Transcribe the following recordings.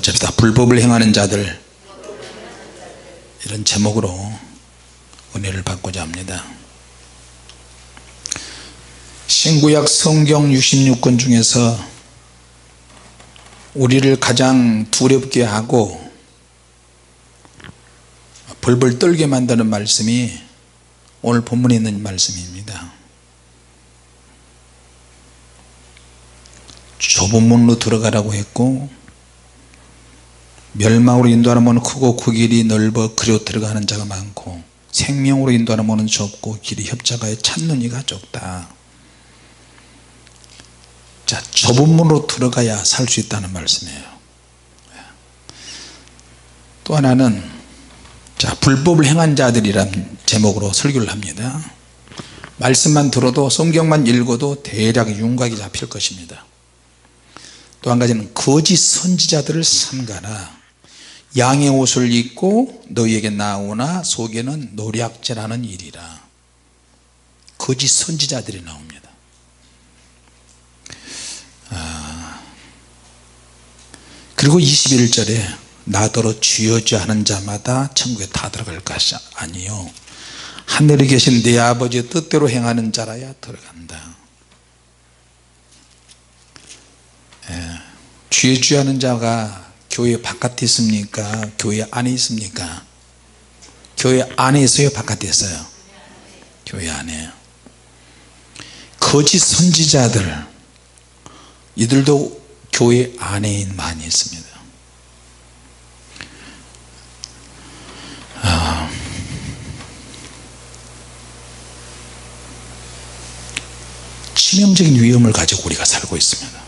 같이 합시다. 불법을 행하는 자들, 이런 제목으로 은혜를 받고자 합니다. 신구약 성경 66권 중에서 우리를 가장 두렵게 하고 벌벌 떨게 만드는 말씀이 오늘 본문에 있는 말씀입니다. 좁은 문으로 들어가라고 했고, 멸망으로 인도하는 문은 크고 그 길이 넓어 그리로 들어가는 자가 많고, 생명으로 인도하는 문은 좁고 길이 협착하여 찾는 이가 적다. 자, 좁은 문으로 들어가야 살 수 있다는 말씀이에요. 또 하나는, 자, 불법을 행한 자들이란 제목으로 설교를 합니다. 말씀만 들어도, 성경만 읽어도 대략 윤곽이 잡힐 것입니다. 또 한 가지는 거짓 선지자들을 삼가라. 양의 옷을 입고 너희에게 나오나 속에는 노략질하는 일이라. 거짓 선지자들이 나옵니다. 그리고 21절에 나더러 주여주 하는 자마다 천국에 다 들어갈 것이 아니요 하늘에 계신 내 아버지의 뜻대로 행하는 자라야 들어간다. 주여 하는 자가 교회 바깥에 있습니까? 교회 안에 있습니까? 교회 안에 있어요? 바깥에 있어요? 교회 안에. 거짓 선지자들, 이들도 교회 안에 많이 있습니다. 치명적인 위험을 가지고 우리가 살고 있습니다.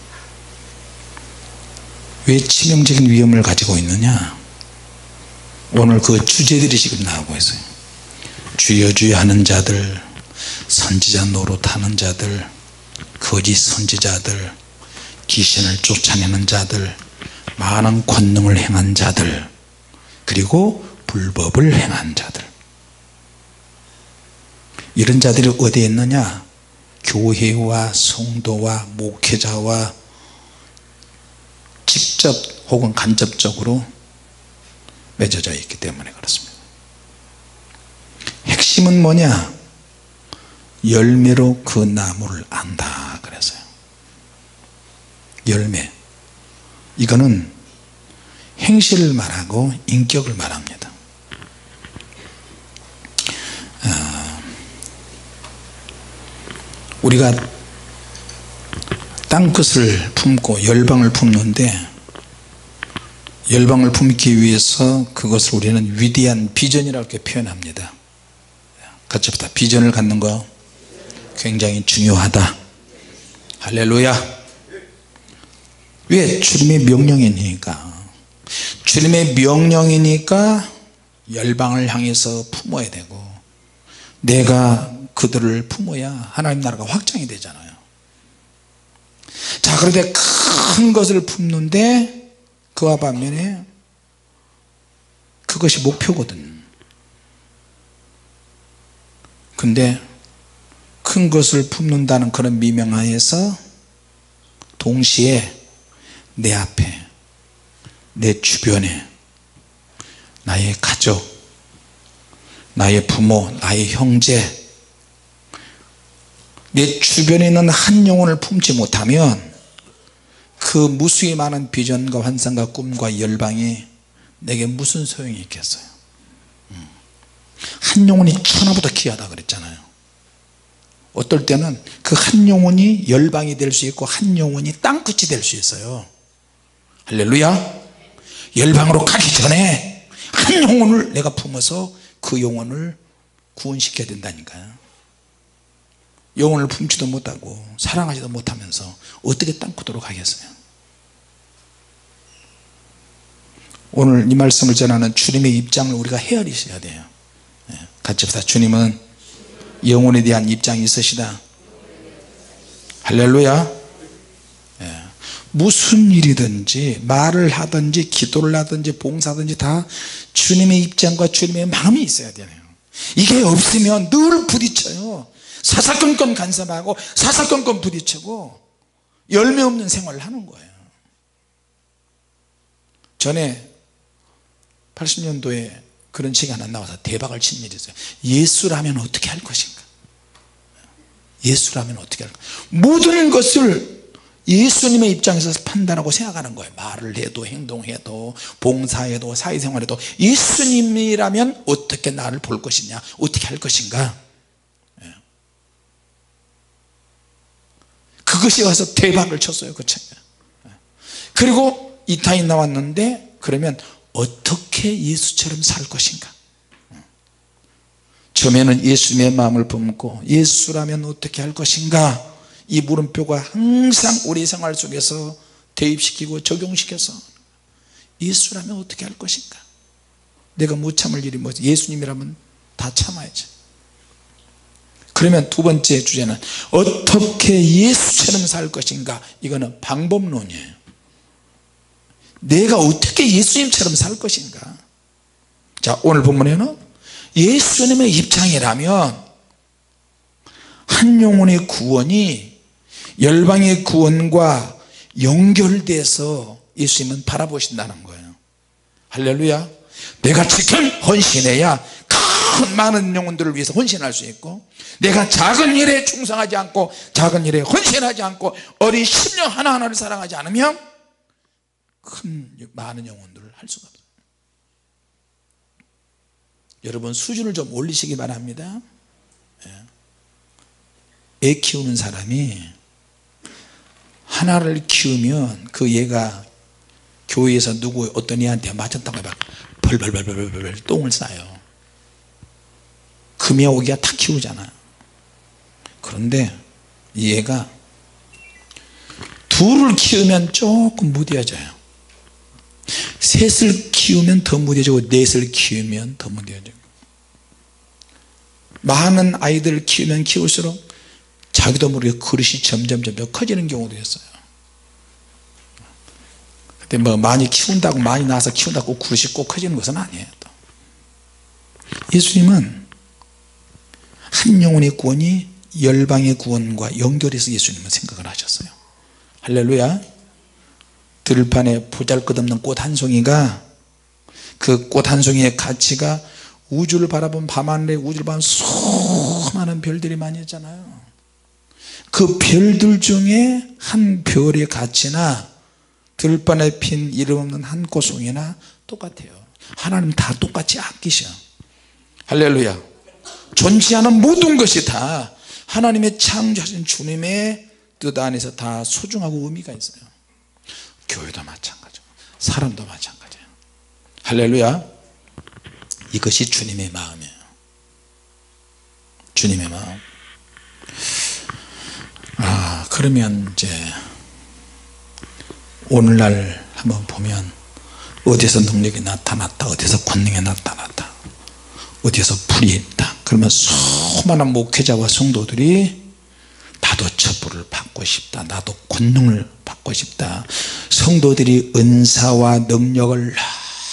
왜 치명적인 위험을 가지고 있느냐? 오늘 그 주제들이 지금 나오고 있어요. 주여 주여 하는 자들, 선지자 노릇하는 자들, 거짓 선지자들, 귀신을 쫓아내는 자들, 많은 권능을 행한 자들, 그리고 불법을 행한 자들. 이런 자들이 어디에 있느냐? 교회와 성도와 목회자와 직접 혹은 간접적으로 맺어져 있기 때문에 그렇습니다. 핵심은 뭐냐? 열매로 그 나무를 안다 그래서요. 열매, 이거는 행실을 말하고 인격을 말합니다. 우리가 땅끝을 품고 열방을 품는데, 열방을 품기 위해서 그것을 우리는 위대한 비전이라고 이렇게 표현합니다. 같이 합시다. 비전을 갖는 거 굉장히 중요하다. 할렐루야. 왜? 주님의 명령이니까. 주님의 명령이니까 열방을 향해서 품어야 되고, 내가 그들을 품어야 하나님 나라가 확장이 되잖아요. 자, 그런데 큰 것을 품는데 그와 반면에 그것이 목표거든. 근데 큰 것을 품는다는 그런 미명하에서 동시에 내 앞에, 내 주변에 나의 가족, 나의 부모, 나의 형제, 내 주변에 있는 한 영혼을 품지 못하면 그 무수히 많은 비전과 환상과 꿈과 열방이 내게 무슨 소용이 있겠어요? 한 영혼이 천하보다 귀하다 그랬잖아요. 어떨 때는 그 한 영혼이 열방이 될 수 있고 한 영혼이 땅끝이 될 수 있어요. 할렐루야. 열방으로 가기 전에 한 영혼을 내가 품어서 그 영혼을 구원시켜야 된다니까요. 영혼을 품지도 못하고 사랑하지도 못하면서 어떻게 땅끝으로 가겠어요? 오늘 이 말씀을 전하는 주님의 입장을 우리가 헤아리셔야 돼요. 같이 합시다. 주님은 영혼에 대한 입장이 있으시다. 할렐루야. 무슨 일이든지 말을 하든지 기도를 하든지 봉사하든지 다 주님의 입장과 주님의 마음이 있어야 되네요. 이게 없으면 늘 부딪혀요. 사사건건 간섭하고 사사건건 부딪히고 열매 없는 생활을 하는 거예요. 전에 80년도에 그런 책이 하나 나와서 대박을 친 일이 있어요. 예수라면 어떻게 할 것인가, 예수라면 어떻게 할 것인가. 모든 것을 예수님의 입장에서 판단하고 생각하는 거예요. 말을 해도 행동해도 봉사해도 사회생활해도 예수님이라면 어떻게 나를 볼 것이냐, 어떻게 할 것인가. 그것이 와서 대박을 쳤어요, 그 책에. 그리고 이 타이 나왔는데 그러면 어떻게 예수처럼 살 것인가. 처음에는 예수님의 마음을 품고 예수라면 어떻게 할 것인가, 이 물음표가 항상 우리 생활 속에서 대입시키고 적용시켜서 예수라면 어떻게 할 것인가. 내가 못 참을 일이 뭐지, 예수님이라면 다 참아야지. 그러면 두 번째 주제는 어떻게 예수처럼 살 것인가. 이거는 방법론이에요. 내가 어떻게 예수님처럼 살 것인가. 자, 오늘 본문에는 예수님의 입장이라면 한 영혼의 구원이 열방의 구원과 연결돼서 예수님은 바라보신다는 거예요. 할렐루야. 내가 지금 헌신해야 큰 많은 영혼들을 위해서 헌신할 수 있고, 내가 작은 일에 충성하지 않고 작은 일에 헌신하지 않고 어린 심령 하나하나를 사랑하지 않으면 큰 많은 영혼들을 할 수가 없어요. 여러분 수준을 좀 올리시기 바랍니다. 애 키우는 사람이 하나를 키우면 그 얘가 교회에서 누구 어떤 애한테 맞았다고 해봐 벌벌벌벌 똥을 싸요. 금이 오기가 다 키우잖아. 그런데 이 애가 둘을 키우면 조금 무뎌져요. 셋을 키우면 더 무뎌지고 넷을 키우면 더 무뎌지고, 많은 아이들을 키우면 키울수록 자기도 모르게 그릇이 점점 커지는 경우도 있어요. 근데 뭐 많이 키운다고, 많이 낳아서 키운다고 그릇이 꼭 커지는 것은 아니에요. 또 예수님은 한 영혼의 구원이 열방의 구원과 연결해서 예수님은 생각을 하셨어요. 할렐루야. 들판에 보잘것없는 꽃 한 송이가, 그 꽃 한 송이의 가치가 우주를 바라본 밤하늘에 우주를 바라본 수많은 별들이 많이 있잖아요. 그 별들 중에 한 별의 가치나 들판에 핀 이름 없는 한 꽃송이나 똑같아요. 하나님 다 똑같이 아끼셔. 할렐루야. 존재하는 모든 것이 다 하나님의 창조하신 주님의 뜻 안에서 다 소중하고 의미가 있어요. 교회도 마찬가지고 사람도 마찬가지예요. 할렐루야. 이것이 주님의 마음이에요. 주님의 마음. 그러면 이제 오늘날 한번 보면 어디서 능력이 나타났다, 어디서 권능이 나타났다, 어디서 불이 있다, 그러면 수많은 목회자와 성도들이 나도 첩부를 받고 싶다, 나도 권능을 받고 싶다, 성도들이 은사와 능력을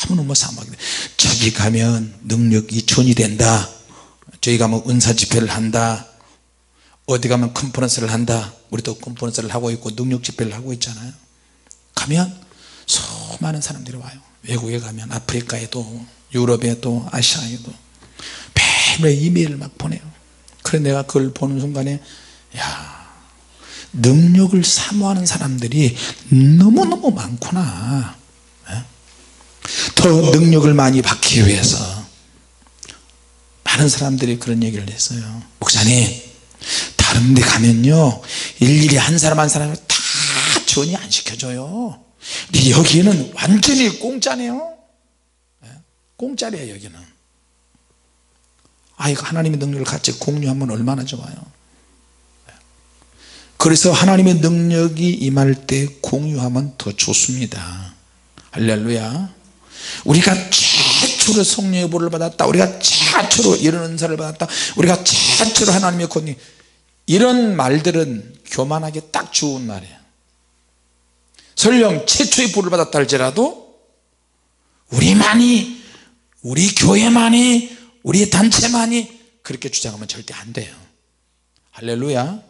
너무너무 사모하게 돼. 저기 가면 능력이 전이 된다, 저기 가면 은사 집회를 한다, 어디 가면 컨퍼런스를 한다. 우리도 컨퍼런스를 하고 있고 능력 집회를 하고 있잖아요. 가면 수많은 사람들이 와요. 외국에 가면 아프리카에도 유럽에도 아시아에도 매일 이메일을 막 보내요. 그래서 내가 그걸 보는 순간에 야, 능력을 사모하는 사람들이 너무너무 많구나. 더 능력을 많이 받기 위해서 많은 사람들이 그런 얘기를 했어요. 목사님, 다른 데 가면요 일일이 한 사람 한 사람을 다 전이 안 시켜줘요. 근데 여기는 완전히 공짜네요. 공짜래요. 여기는 이거 하나님의 능력을 같이 공유하면 얼마나 좋아요. 그래서 하나님의 능력이 임할 때 공유하면 더 좋습니다. 할렐루야. 우리가 최초로 성령의 보를 받았다, 우리가 최초로 이런 은사를 받았다, 우리가 최초로 하나님의 권위, 이런 말들은 교만하게 딱 좋은 말이에요. 설령 최초의 보를 받았다 할지라도 우리만이, 우리 교회만이, 우리 단체만이 그렇게 주장하면 절대 안 돼요. 할렐루야.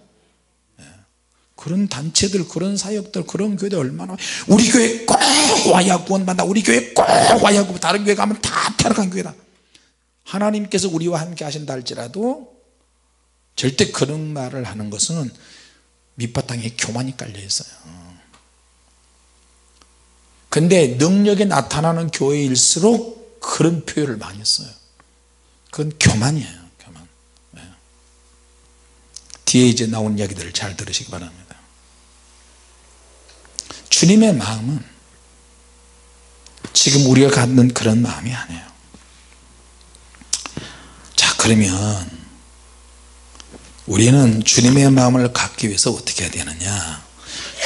그런 단체들, 그런 사역들, 그런 교회들 얼마나, 우리 교회 꼭 와야 구원받는다, 우리 교회 꼭 와야 구원, 다른 교회 가면 다 타락한 교회다. 하나님께서 우리와 함께 하신다 할지라도 절대 그런 말을 하는 것은 밑바탕에 교만이 깔려 있어요. 근데 능력이 나타나는 교회일수록 그런 표현을 많이 써요. 그건 교만이에요. 교만. 네. 뒤에 이제 나온 이야기들을 잘 들으시기 바랍니다. 주님의 마음은 지금 우리가 갖는 그런 마음이 아니에요. 자, 그러면 우리는 주님의 마음을 갖기 위해서 어떻게 해야 되느냐?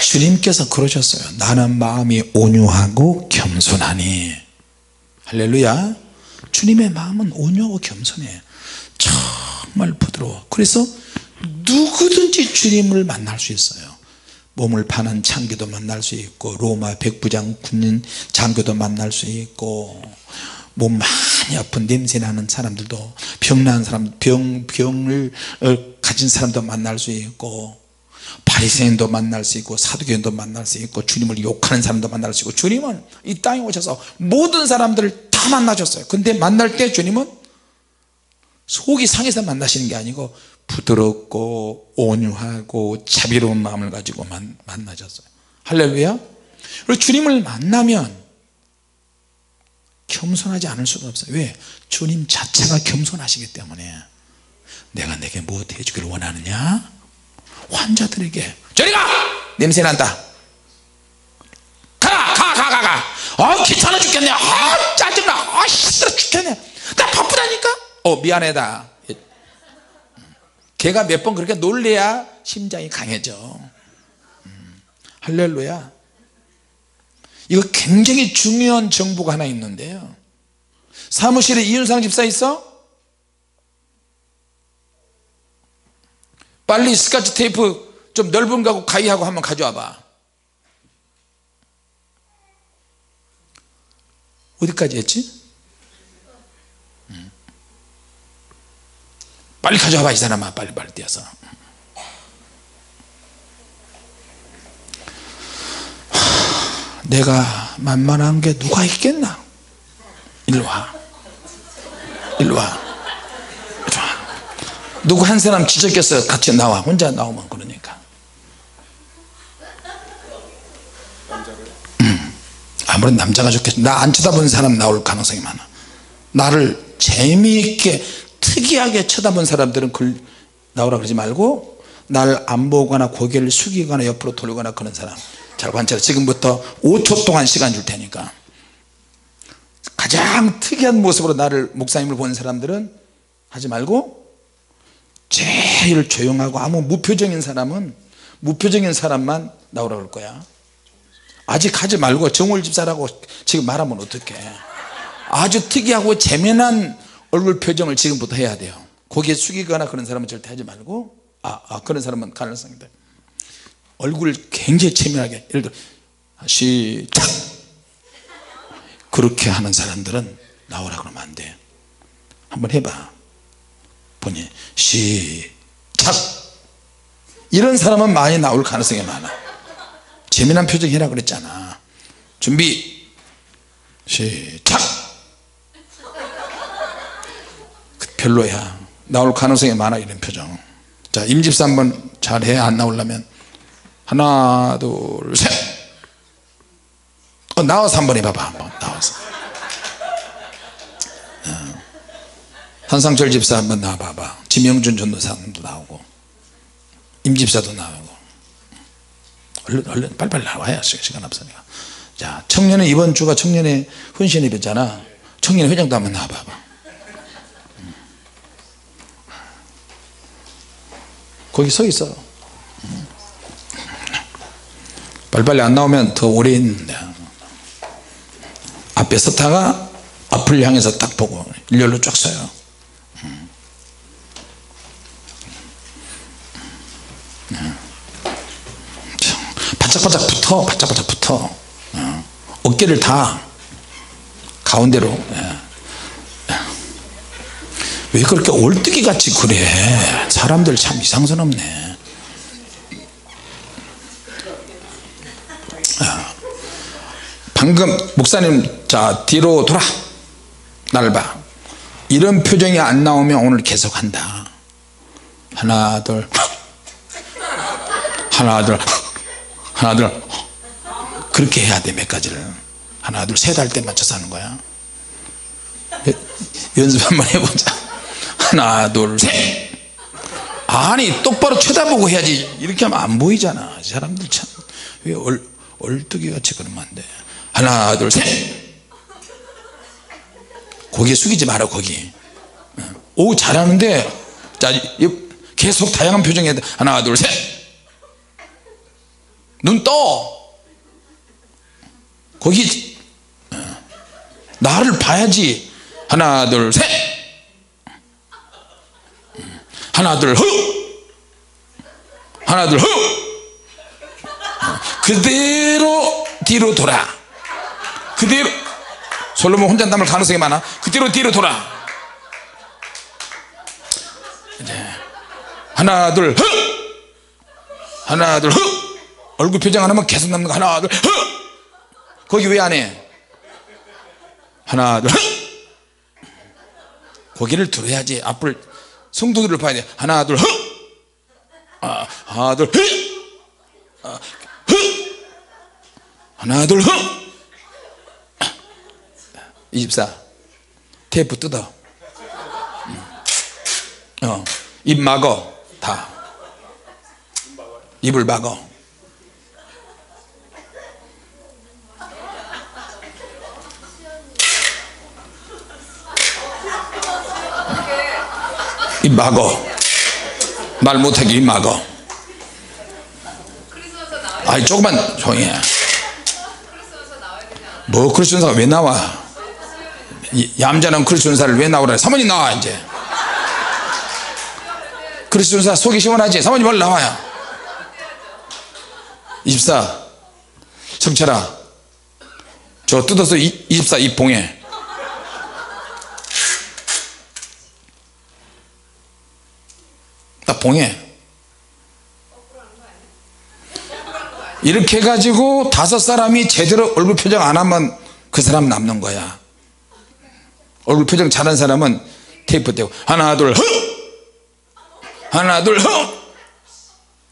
주님께서 그러셨어요. 나는 마음이 온유하고 겸손하니. 할렐루야. 주님의 마음은 온유하고 겸손해요. 정말 부드러워. 그래서 누구든지 주님을 만날 수 있어요. 몸을 파는 창기도 만날 수 있고, 로마 백부장 군인 장교도 만날 수 있고, 몸 많이 아픈 냄새나는 사람들도, 병난 사람, 병을 가진 사람도 만날 수 있고, 바리새인도 만날 수 있고, 사두개인도 만날 수 있고, 주님을 욕하는 사람도 만날 수 있고. 주님은 이 땅에 오셔서 모든 사람들을 다 만나셨어요. 근데 만날 때 주님은 속이 상해서 만나시는 게 아니고 부드럽고 온유하고 자비로운 마음을 가지고 만나셨어요. 할렐루야. 그리고 주님을 만나면 겸손하지 않을 수가 없어요. 왜? 주님 자체가 겸손하시기 때문에. 내가 내게 무엇 해주기를 원하느냐? 환자들에게 저리 가! 냄새 난다. 가! 귀찮아 죽겠네. 짜증나. 힘들어 죽겠네. 나 바쁘다니까. 미안하다. 걔가 몇 번 그렇게 놀래야 심장이 강해져. 할렐루야. 이거 굉장히 중요한 정보가 하나 있는데요. 사무실에 이윤상 집사 있어? 빨리 스카치 테이프 좀 넓은 거하고 가위하고 한번 가져와 봐. 어디까지 했지? 빨리 가져와 봐, 이 사람아. 빨리 뛰어서. 내가 만만한 게 누가 있겠나? 일로 와. 누구 한 사람 지적해서 같이 나와. 혼자 나오면 그러니까. 아무래도 남자가 좋겠지. 나 안 쳐다본 사람 나올 가능성이 많아. 나를 재미있게 특이하게 쳐다본 사람들은 그걸 나오라 그러지 말고, 나를 안 보거나 고개를 숙이거나 옆으로 돌거나 그런 사람 잘 관찰해. 지금부터 5초 동안 시간 줄 테니까 가장 특이한 모습으로 나를, 목사님을 보는 사람들은 하지 말고, 제일 조용하고 아무 무표정인 사람만 나오라 그럴 거야. 아직 하지 말고 정월 집사라고 지금 말하면 어떡해. 아주 특이하고 재미난 얼굴 표정을 지금부터 해야 돼요. 고개 숙이거나 그런 사람은 절대 하지 말고, 그런 사람은 가능성이 돼. 얼굴 굉장히 재미나게, 예를 들어 시작, 그렇게 하는 사람들은 나오라 그러면 안 돼. 한번 해봐. 보니 시작, 이런 사람은 많이 나올 가능성이 많아. 재미난 표정 해라 그랬잖아. 준비 시작. 별로야. 나올 가능성이 많아, 이런 표정. 자, 임집사 한번 잘해. 안 나오려면 하나 둘 셋. 나와서 한번 해봐봐. 한번 나와서. 한상철 집사 한번 나와봐봐. 지명준 전도사도 나오고 임집사도 나오고. 얼른 빨리빨리 나와야 시간 없으니까. 자, 청년회, 이번 주가 청년회 헌신회잖아. 청년회 회장도 한번 나와봐봐. 거기 서 있어. 빨리빨리 안 나오면 더 오래 있는데. 앞에 서다가 앞을 향해서 딱 보고 일렬로 쫙 서요. 바짝바짝 붙어. 어깨를 다 가운데로. 왜 그렇게 올뜨기 같이 그래? 사람들 참 이상스럽네. 방금 목사님 자 뒤로 돌아 나를 봐, 이런 표정이 안 나오면 오늘 계속한다. 하나 둘 하나 둘 하나 둘 그렇게 해야 돼. 몇 가지를 하나 둘 셋 할 때 맞춰서 하는 거야. 연습 한번 해보자. 하나 둘 셋. 아니 똑바로 쳐다보고 해야지. 이렇게 하면 안 보이잖아. 사람들 참 왜 얼뜨기 같이 그러면 안 돼. 하나 둘 셋. 고개 숙이지 마라. 거기. 오 잘하는데. 자 계속 다양한 표정이 해야 돼. 하나 둘 셋. 눈 떠. 거기 나를 봐야지. 하나 둘 셋. 하나 둘 후. 하나 둘 후. 그대로 뒤로 돌아. 그대로. 솔로몬 혼자 남을 가능성이 많아. 그대로 뒤로 돌아. 이제 하나 둘 후. 하나 둘 후. 얼굴 표정 안 하면 계속 남는 거. 하나 둘 후. 거기 왜 안 해? 하나 둘 후. 고개를 들어야지. 앞을 성도들을 봐야 돼. 하나 둘 후. 하나 둘 후. 후. 하나 둘 후. 24 테이프 뜯어. 입 막어. 다 입을 막어. 입 막어. 말 못하게 입 막어. 아니 조금만 조용히 해. 뭐 크리스천사가 왜 나와? 얌전한 크리스천사를 왜 나오라. 사모님 나와. 이제 크리스천사 속이 시원하지. 사모님 얼른 나와요. 24 성철아 저 뜯어서 24 입 봉해. 딱 봉해. 이렇게 해가지고 5사람이 제대로 얼굴 표정 안 하면 그 사람 남는 거야. 얼굴 표정 잘한 사람은 테이프 떼고 하나 둘 후. 하나 둘 후.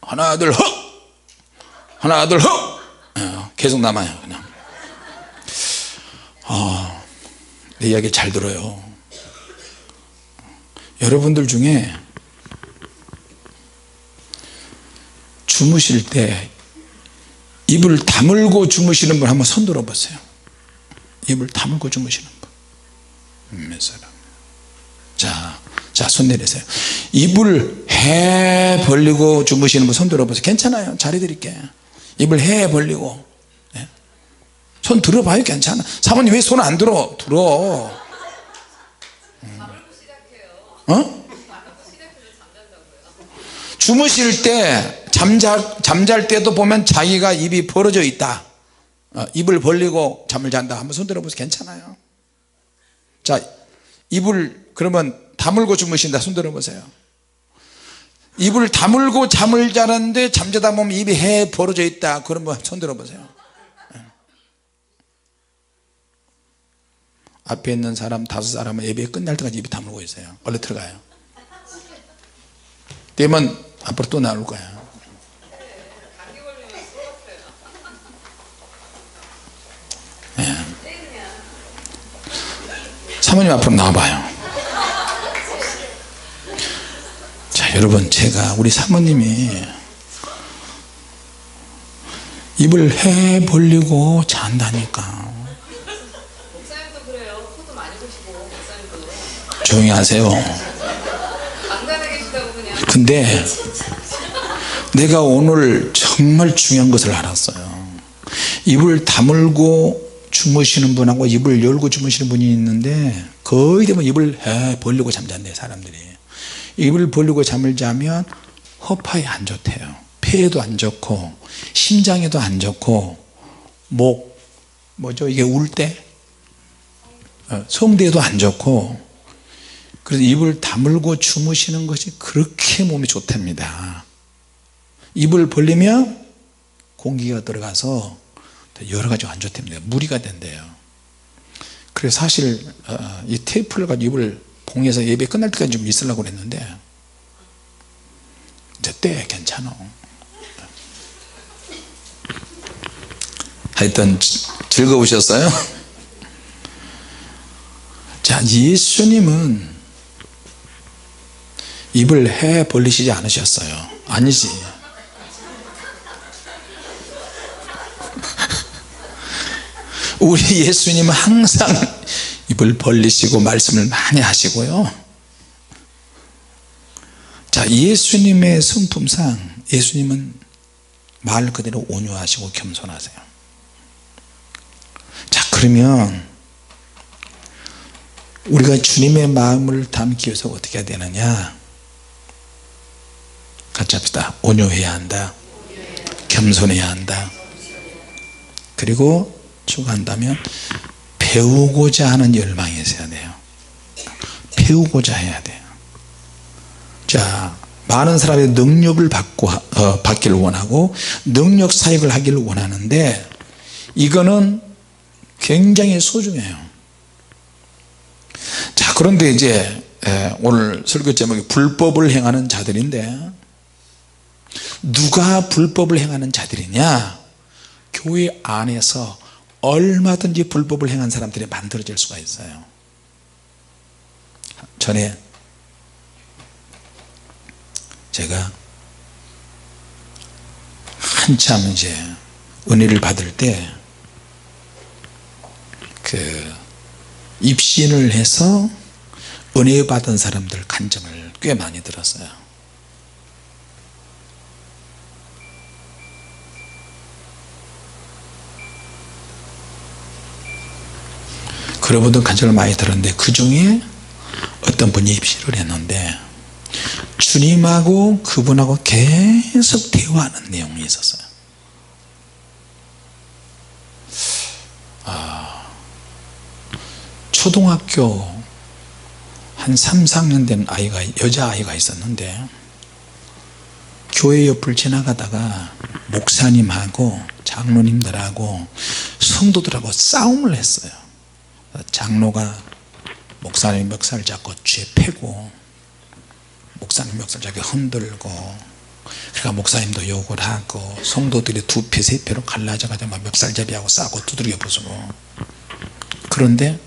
하나 둘 후. 하나 둘 후. 계속 남아요. 그냥 내 이야기 잘 들어요. 여러분들 중에 주무실 때 입을 다물고 주무시는 분 한번 손 들어보세요. 입을 다물고 주무시는 분 몇 사람? 자, 손 내리세요. 입을 해 벌리고 주무시는 분 손 들어보세요. 괜찮아요. 잘해드릴게. 입을 해 벌리고. 네? 손 들어봐요. 괜찮아. 사모님 왜 손 안 들어? 들어. 주무실 때 잠잘 때도 보면 자기가 입이 벌어져 있다. 입을 벌리고 잠을 잔다. 한번 손 들어보세요. 괜찮아요. 자, 입을 그러면 다물고 주무신다. 손 들어보세요. 입을 다물고 잠을 자는데 잠자다 보면 입이 해 벌어져 있다. 그러면 손 들어보세요. 앞에 있는 사람 5사람은 예배 끝날 때까지 입이 다물고 있어요. 얼른 들어가요. 되면 앞으로 또 나올 거야. 네. 사모님 앞으로 나와봐요. 자, 여러분 제가 우리 사모님이 입을 해 벌리고 잔다니까. 목사님도 그래요. 코도 많이 보시고 목사님도 조용히 하세요. 강단에 계시다고 그냥. 근데 내가 오늘 정말 중요한 것을 알았어요. 입을 다물고 주무시는 분하고 입을 열고 주무시는 분이 있는데 거의 대부분 입을 벌리고 잠잔대요. 사람들이 입을 벌리고 잠을 자면 허파에 안 좋대요. 폐에도 안 좋고 심장에도 안 좋고 뭐죠 이게 울 때 성대에도 안 좋고. 그래서 입을 다물고 주무시는 것이 그렇게 몸에 좋답니다. 입을 벌리면 공기가 들어가서 여러 가지가 안 좋답니다. 무리가 된대요. 그래서 사실 이 테이프를 가지고 입을 봉해서 예배 끝날 때까지 좀 있으려고 그랬는데 이제 때 괜찮아. 하여튼 즐거우셨어요? 자, 예수님은 입을 해 벌리시지 않으셨어요. 아니지. 우리 예수님은 항상 입을 벌리시고 말씀을 많이 하시고요. 자, 예수님의 성품상 예수님은 말 그대로 온유하시고 겸손하세요. 자, 그러면 우리가 주님의 마음을 담기 위해서 어떻게 해야 되느냐? 같이 합시다. 온유해야 한다. 겸손해야 한다. 그리고 추가한다면 배우고자 하는 열망이 있어야 돼요. 배우고자 해야 돼요. 자, 많은 사람이 능력을 받기를 원하고 능력 사역을 하기를 원하는데 이거는 굉장히 소중해요. 자, 그런데 이제 오늘 설교 제목이 불법을 행하는 자들인데 누가 불법을 행하는 자들이냐? 교회 안에서 얼마든지 불법을 행한 사람들이 만들어질 수가 있어요. 전에 제가 한참 이제 은혜를 받을 때 입신을 해서 은혜 받은 사람들 간증을 꽤 많이 들었어요. 그런 분들 간증을 많이 들었는데 그 중에 어떤 분이 입신을 했는데 주님하고 그분하고 계속 대화하는 내용이 있었어요. 초등학교 한 3, 4학년 된 여자아이가 있었는데 교회 옆을 지나가다가 목사님하고 장로님들하고 성도들하고 싸움을 했어요. 장로가 목사님 멱살 잡고 쥐에 패고 목사님 멱살 잡고 흔들고 그러니까 목사님도 욕을 하고 성도들이 두 패, 세 패로 갈라져가지고 막 멱살잡이하고 싸고 두드려 부수고 그런데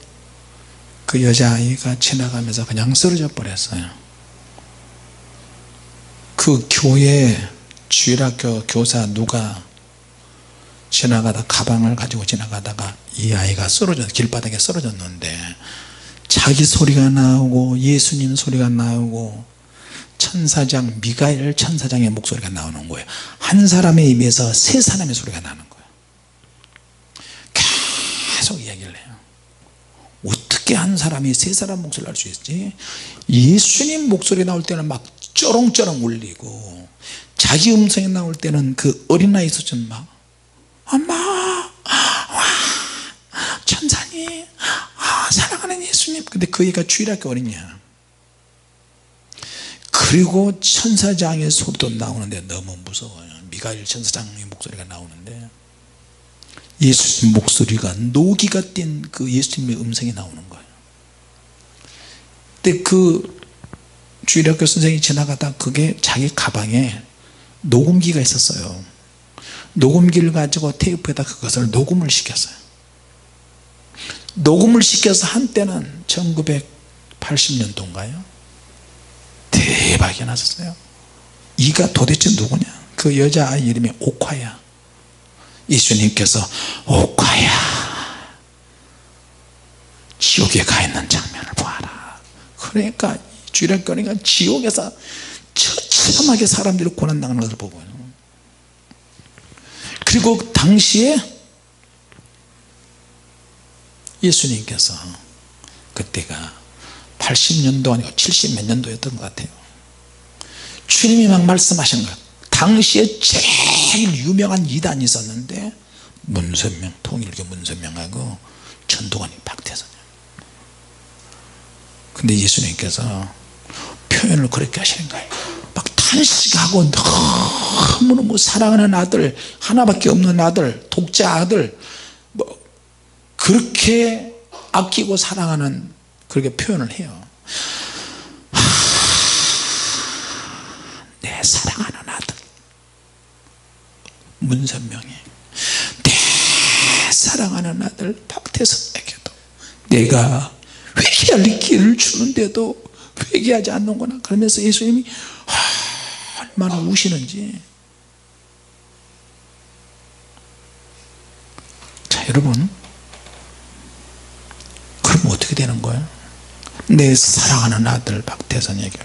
그 여자아이가 지나가면서 그냥 쓰러져 버렸어요. 그 교회 주일학교 교사 누가 지나가다 가방을 가지고 지나가다가 이 아이가 길바닥에 쓰러졌는데 자기 소리가 나오고 예수님 소리가 나오고 천사장 미가엘 천사장의 목소리가 나오는 거예요. 한 사람의 입에서 세 사람의 소리가 나는 거예요. 계속 이야기를 해요. 어떻게 한 사람이 세 사람 목소리를 할 수 있지? 예수님 목소리 나올 때는 막 쩌렁쩌렁 울리고 자기 음성이 나올 때는 그 어린아이 수준 막 엄마 와 천사님 사랑하는 예수님. 근데 그 애가 주일학교 어린이야. 그리고 천사장의 소리도 나오는데 너무 무서워요. 미가엘 천사장의 목소리가 나오는데 예수님 목소리가 노기가 뗀 그 예수님의 음성이 나오는 거예요. 근데 그 주일학교 선생님이 지나가다 그게 자기 가방에 녹음기가 있었어요. 녹음기를 가지고 테이프에다 그것을 녹음을 시켰어요. 녹음을 시켜서 한때는 1980년도인가요? 대박이 났었어요. 이가 도대체 누구냐? 그 여자아이 이름이 옥화야. 예수님께서 옥화야 지옥에 가 있는 장면을 보아라. 그러니까 주일학교니까 지옥에서 처참하게 사람들이 고난당하는 것을 보고요. 그리고 당시에 예수님께서 그때가 80년도 아니고 70 몇 년도였던 것 같아요. 주님이 막 말씀하신 거예요. 당시에 제일 유명한 이단이 있었는데 문선명, 통일교 문선명하고 전도관이 박태선. 근데 예수님께서 표현을 그렇게 하시는 거예요. 막 다 탄식하고 너무너무 사랑하는 아들, 하나밖에 없는 아들, 독자 아들 뭐 그렇게 아끼고 사랑하는 그렇게 표현을 해요. 내 사랑하는 아들 문선명이, 내 사랑하는 아들 박태선에게도 내가 회개할 기회를 주는데도 회개하지 않는구나. 그러면서 예수님이 얼마나 우시는지. 자, 여러분, 그럼 어떻게 되는 거예요? 내 사랑하는 아들 박태선에게,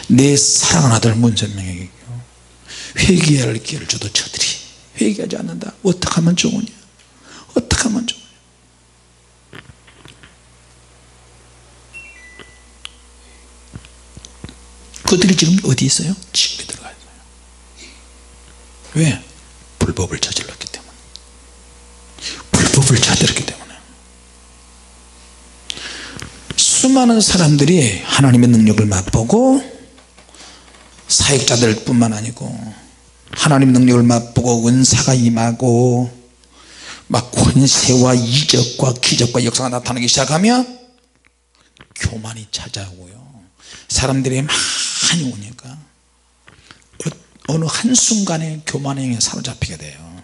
내 사랑하는 아들 문선명에게 회개할 기회를 줘도 저들이 회개하지 않는다. 어떻게 하면 좋으냐? 어떻게 하면 좋으냐? 그들이 지금 어디 있어요? 지옥에 들어가 있어요. 왜? 불법을 저질렀기 때문에. 불법을 저질렀기 때문에. 수많은 사람들이 하나님의 능력을 맛보고, 사역자들 뿐만 아니고 하나님의 능력을 맛보고 은사가 임하고 막 권세와 이적과 기적과 역사가 나타나기 시작하면 교만이 찾아오고요, 사람들이 많이 오니까 어느 한순간에 교만에 사로잡히게 돼요.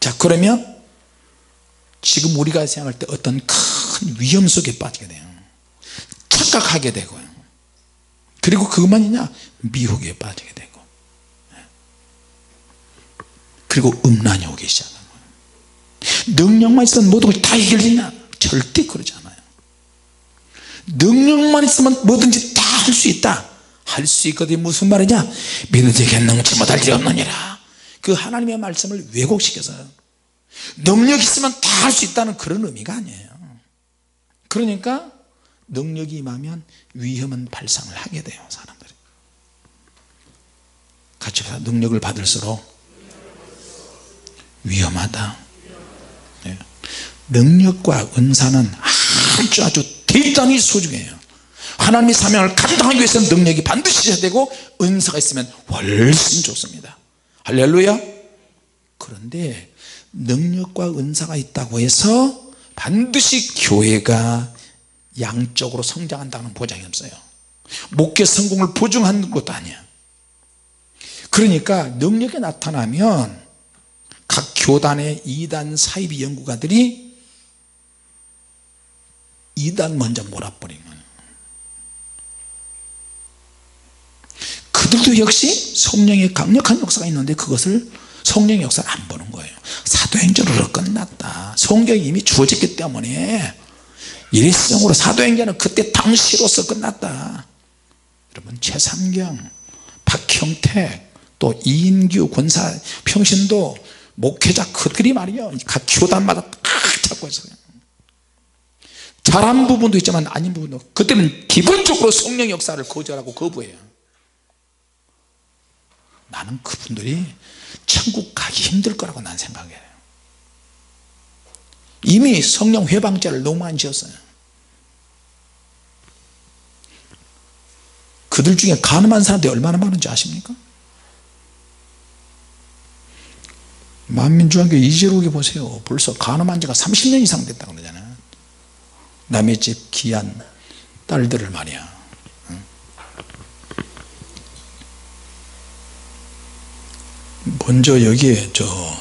자, 그러면 지금 우리가 생각할 때 어떤 큰 위험 속에 빠지게 돼요. 착각하게 되고요, 그리고 그것만이냐, 미혹에 빠지게 되고, 그리고 음란이 오기 시작하는 거예요. 능력만 있으면 모든 것이 다 해결되냐? 절대 그러지 않아요. 능력만 있으면 뭐든지 다 할 수 있다. 할 수 있거든. 무슨 말이냐? 믿으시기에 능치 못할 일이 없느니라. 그 하나님의 말씀을 왜곡시켜서 능력 있으면 다 할 수 있다는 그런 의미가 아니에요. 그러니까 능력이 임하면 위험한 발상을 하게 돼요, 사람들이. 같이 봐요. 능력을 받을수록 위험하다. 네. 능력과 은사는 아주 대단히 소중해요. 하나님의 사명을 감당하기 위해서는 능력이 반드시 있어야 되고 은사가 있으면 훨씬 좋습니다. 할렐루야. 그런데 능력과 은사가 있다고 해서 반드시 교회가 양적으로 성장한다는 보장이 없어요. 목회 성공을 보증하는 것도 아니야. 그러니까 능력이 나타나면 각 교단의 이단 사이비 연구가들이 이단 먼저 몰아버리는 거예요. 그들도 역시 성령의 강력한 역사가 있는데 그것을 성령의 역사를 안 보는 거예요. 사도행전으로 끝났다. 성경이 이미 주어졌기 때문에 일시적으로 사도행전은 그때 당시로서 끝났다. 여러분, 최삼경, 박형택, 또 이인규 권사 평신도 목회자 그들이 말이요, 각 교단마다 딱 잡고 있어요. 잘한 부분도 있지만 아닌 부분도, 그때는 기본적으로 성령 역사를 거절하고 거부해요. 나는 그분들이 천국 가기 힘들 거라고 난 생각해요. 이미 성령 회방죄를 너무 많이 지었어요. 그들 중에 간음한 사람들이 얼마나 많은지 아십니까? 만민중앙교회 이재록이 보세요. 벌써 간음한 지가 30년 이상 됐다고 그러잖아요. 남의 집 귀한 딸들을 말이야. 먼저 여기에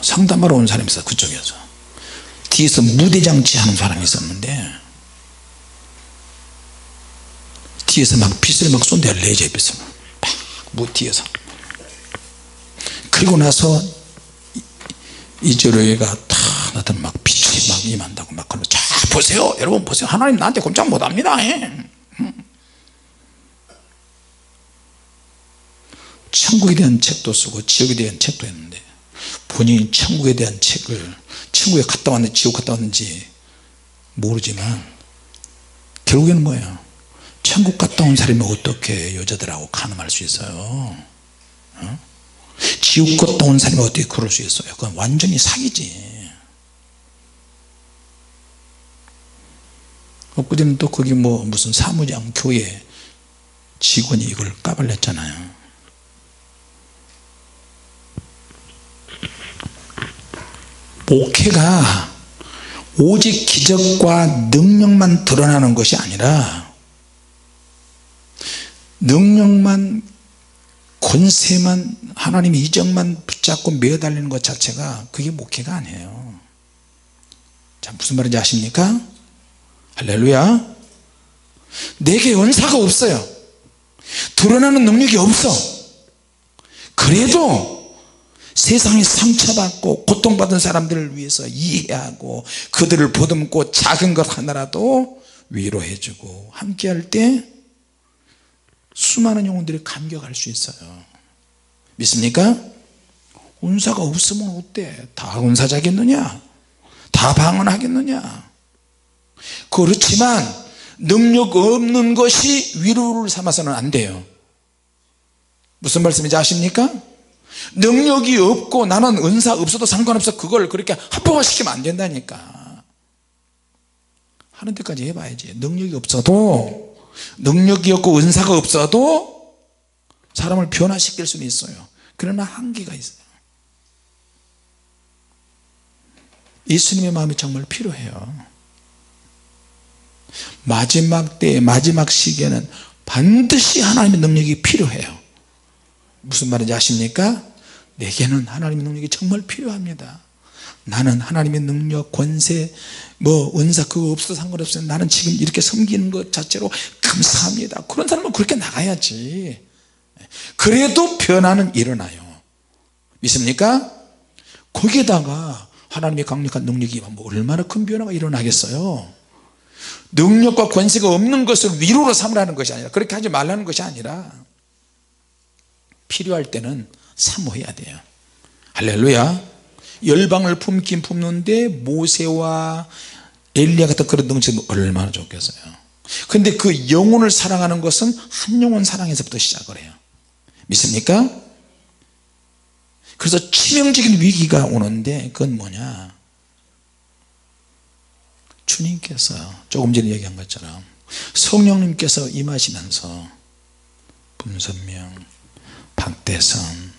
상담하러 온 사람이 있어. 그쪽에서 뒤에서 무대장치 하는 사람이 있었는데 뒤에서 막 빛을 막 쏜대. 레이저 빛을 막 뒤에서. 그리고 나서 이재로이가 탁 나타나 막 빛이 막 임한다고 막 그러면, 자 보세요, 여러분 보세요, 하나님 나한테 꼼짝 못합니다. 천국에 대한 책도 쓰고 지옥에 대한 책도 했는데 본인이 천국에 대한 책을, 천국에 갔다 왔는지 지옥 갔다 왔는지 모르지만 결국에는 뭐예요? 천국 갔다 온 사람이 어떻게 여자들하고 간음할 수 있어요? 지옥 갔다 온 사람이 어떻게 그럴 수 있어요? 그건 완전히 사기지. 엊그제는 또 거기 무슨 사무장 교회 직원이 이걸 까발렸잖아요. 목회가 오직 기적과 능력만 드러나는 것이 아니라 능력만 권세만 하나님의 이적만 붙잡고 매달리는 것 자체가 그게 목회가 아니에요. 자, 무슨 말인지 아십니까? 할렐루야. 내게 은사가 없어요. 드러나는 능력이 없어. 그래도 세상에 상처받고 고통받은 사람들을 위해서 이해하고 그들을 보듬고 작은 것 하나라도 위로해주고 함께할 때 수많은 영혼들이 감격할 수 있어요. 믿습니까? 은사가 없으면 어때? 다 은사자겠느냐? 다 방언하겠느냐? 그렇지만 능력 없는 것이 위로를 삼아서는 안 돼요. 무슨 말씀인지 아십니까? 능력이 없고 나는 은사 없어도 상관없어 그걸 그렇게 합법화시키면 안 된다니까. 하는 데까지 해봐야지. 능력이 없어도, 능력이 없고 은사가 없어도 사람을 변화시킬 수는 있어요. 그러나 한계가 있어요. 예수님의 마음이 정말 필요해요. 마지막 때에, 마지막 시기에는 반드시 하나님의 능력이 필요해요. 무슨 말인지 아십니까? 내게는 하나님의 능력이 정말 필요합니다. 나는 하나님의 능력, 권세, 은사 그거 없어도 상관없어요. 나는 지금 이렇게 섬기는 것 자체로 감사합니다. 그런 사람은 그렇게 나가야지. 그래도 변화는 일어나요. 믿습니까? 거기에다가 하나님의 강력한 능력이 얼마나 큰 변화가 일어나겠어요. 능력과 권세가 없는 것을 위로로 삼으라는 것이 아니라, 그렇게 하지 말라는 것이 아니라 필요할 때는 사모해야 돼요. 할렐루야. 열방을 품긴 품는데 모세와 엘리야 같은 그런 능력이 얼마나 좋겠어요. 그런데 그 영혼을 사랑하는 것은 한 영혼 사랑에서부터 시작을 해요. 믿습니까? 그래서 치명적인 위기가 오는데 그건 뭐냐, 주님께서 조금 전에 얘기한 것처럼 성령님께서 임하시면서 문선명, 박대선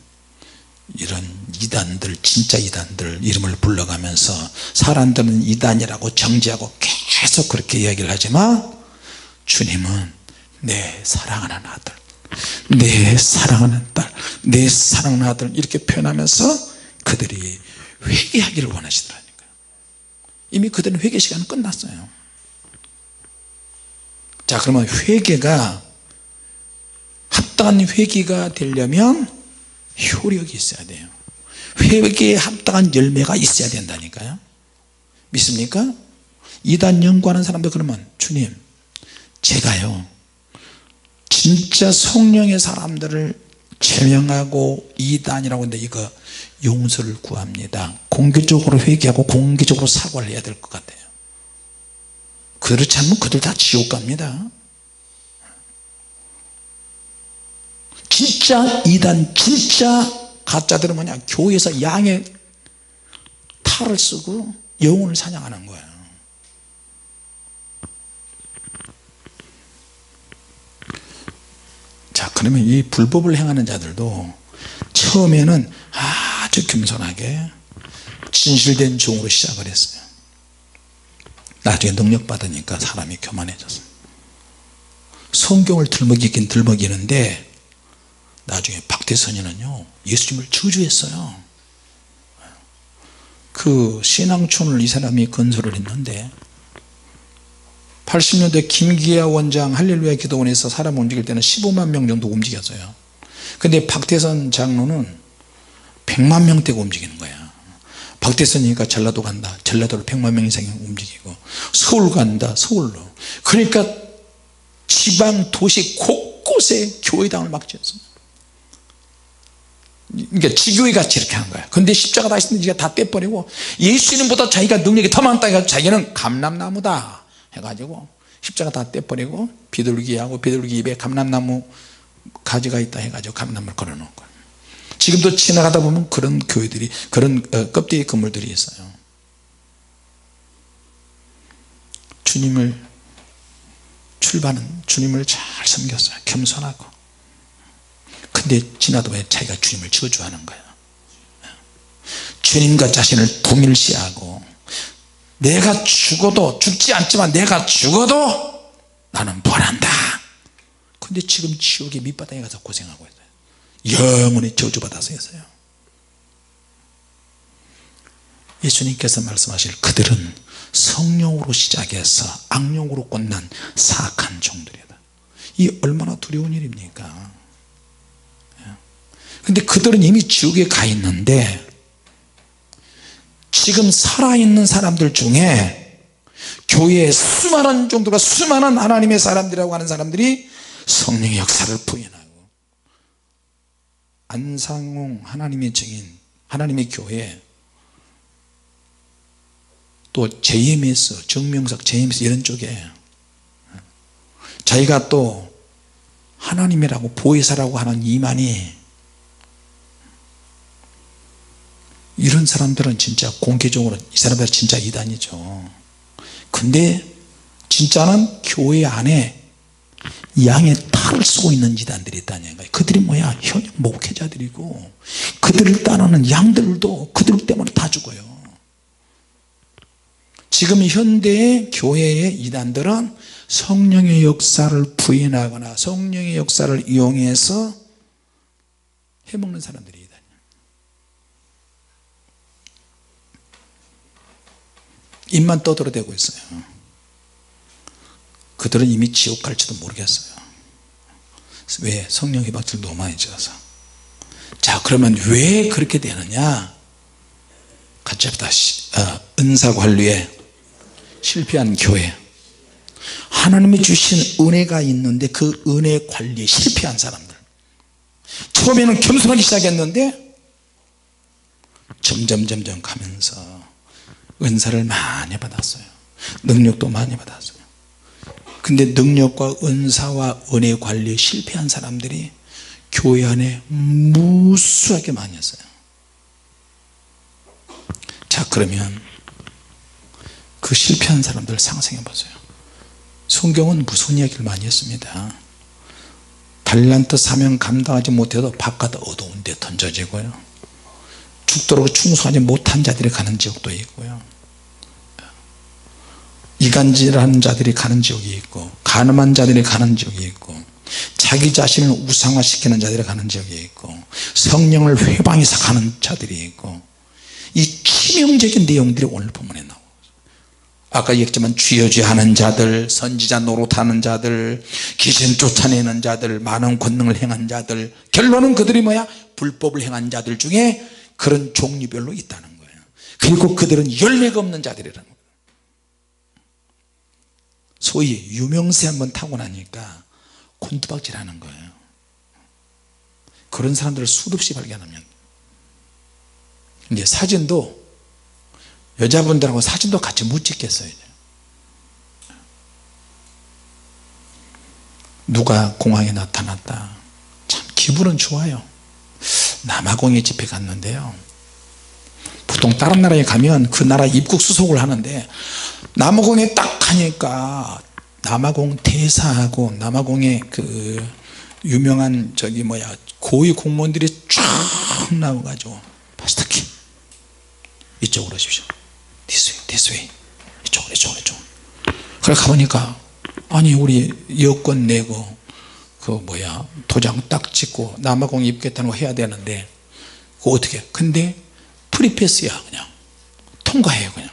이런 이단들, 진짜 이단들 이름을 불러가면서 사람들은 이단이라고 정죄하고 계속 그렇게 이야기를 하지만 주님은 내 사랑하는 아들, 내 사랑하는 딸, 내 사랑하는 아들 이렇게 표현하면서 그들이 회개하기를 원하시더라니까요. 이미 그들은 회개 시간은 끝났어요. 자, 그러면 회개가 합당한 회개가 되려면 효력이 있어야 돼요. 회개에 합당한 열매가 있어야 된다니까요. 믿습니까? 이단 연구하는 사람들 그러면 주님, 제가요 진짜 성령의 사람들을 제명하고 이단이라고 하는데 이거 용서를 구합니다. 공개적으로 회개하고 공개적으로 사과를 해야 될 것 같아요. 그렇지 않으면 그들 다 지옥 갑니다. 진짜 이단, 진짜 가짜들은 뭐냐, 교회에서 양의 탈을 쓰고 영혼을 사냥하는 거예요. 자, 그러면 이 불법을 행하는 자들도 처음에는 아주 겸손하게 진실된 종으로 시작을 했어요. 나중에 능력 받으니까 사람이 교만해졌어요. 성경을 들먹이긴 들먹이는데 나중에 박대선이는요 예수님을 저주했어요. 그 신앙촌을 이 사람이 건설을 했는데 80년대 김기아 원장 할렐루야 기도원에서 사람 움직일 때는 15만 명 정도 움직였어요. 근데 박대선 장로는 100만 명대가 움직이는 거야. 박대선이니까 전라도 간다, 전라도를 100만 명 이상이 움직이고, 서울 간다, 서울로. 그러니까 지방 도시 곳곳에 교회당을 막 지었어요. 그러니까 지교회 같이 이렇게 한 거야. 근데 십자가 다 있으면 지가 다 떼버리고 예수님보다 자기가 능력이 더 많다 해가지고 자기는 감람나무다 해가지고 십자가 다 떼버리고 비둘기하고 비둘기 입에 감람나무 가지가 있다 해가지고 감람나무를 걸어놓은 거야. 지금도 지나가다 보면 그런 교회들이, 그런 껍데기 건물들이 있어요. 주님을 출발은 주님을 잘 섬겼어요. 겸손하고. 근데 지나도 왜 자기가 주님을 저주하는 거야. 주님과 자신을 동일시하고 내가 죽어도 죽지 않지만 내가 죽어도 나는 벌한다. 근데 지금 지옥의 밑바닥에 가서 고생하고 있어요. 영원히 저주받아서 있어요. 예수님께서 말씀하실 그들은 성령으로 시작해서 악령으로 끝난 사악한 종들이다. 이 얼마나 두려운 일입니까? 근데 그들은 이미 지옥에 가 있는데 지금 살아있는 사람들 중에 교회에 수많은 종들과 수많은 하나님의 사람들이라고 하는 사람들이 성령의 역사를 부인하고 안상홍 하나님의 증인 하나님의 교회 또 JMS 정명석 JMS 이런 쪽에 자기가 또 하나님이라고 보혜사라고 하는 이만희 이런 사람들은 진짜 공개적으로 이 사람들은 진짜 이단이죠. 근데 진짜는 교회 안에 양의 탈을 쓰고 있는 이단들이 있다는 거예요. 그들이 뭐야 현역 목회자들이고 그들을 따르는 양들도 그들 때문에 다 죽어요. 지금 현대의 교회의 이단들은 성령의 역사를 부인하거나 성령의 역사를 이용해서 해먹는 사람들이 이단이에요. 입만 떠들어대고 있어요. 그들은 이미 지옥 갈지도 모르겠어요. 왜? 성령의 박질 너무 많이 지어서. 자, 그러면 왜 그렇게 되느냐? 같이 합시다. 은사관리에 실패한 교회. 하나님이 주신 은혜가 있는데 그 은혜 관리에 실패한 사람들. 처음에는 겸손하기 시작했는데 점점 가면서 은사를 많이 받았어요. 능력도 많이 받았어요. 근데 능력과 은사와 은혜 관리에 실패한 사람들이 교회 안에 무수하게 많이 있어요. 자, 그러면 그 실패한 사람들을 상상해 보세요. 성경은 무슨 이야기를 많이 했습니다. 달란트 사명 감당하지 못해도 바깥 어두운 데 던져지고요, 죽도록 충성하지 못한 자들이 가는 지옥도 있고요, 이간질하는 자들이 가는 지옥이 있고, 간음한 자들이 가는 지옥이 있고, 자기 자신을 우상화시키는 자들이 가는 지옥이 있고, 성령을 회방해서 가는 자들이 있고, 이 치명적인 내용들이 오늘 본문에 나오고, 아까 얘기했지만 쥐어쥐하는 자들, 선지자 노릇하는 자들, 귀신 쫓아내는 자들, 많은 권능을 행한 자들, 결론은 그들이 뭐야? 불법을 행한 자들 중에 그런 종류별로 있다는 거예요. 그리고 그들은 열매가 없는 자들이라는 거예요. 소위 유명세 한번 타고 나니까 곤두박질하는 거예요. 그런 사람들을 수없이 발견하면 이제 사진도 여자분들하고 사진도 같이 못 찍겠어요. 이제. 누가 공항에 나타났다. 참 기분은 좋아요. 남아공에 집회 갔는데요, 보통 다른 나라에 가면 그 나라 입국 수속을 하는데 남아공에 딱 가니까 남아공 대사하고 남아공의 그 유명한 저기 뭐야 고위 공무원들이 쫙 나와가지고 파스타키 이쪽으로 오십시오. This way. 이쪽으로. 그래 가보니까 아니 우리 여권 내고 그 뭐야 도장 딱 찍고 남아공 입겠다는 거 해야 되는데 그거 어떻게 해? 근데 프리패스야. 그냥 통과해요. 그냥.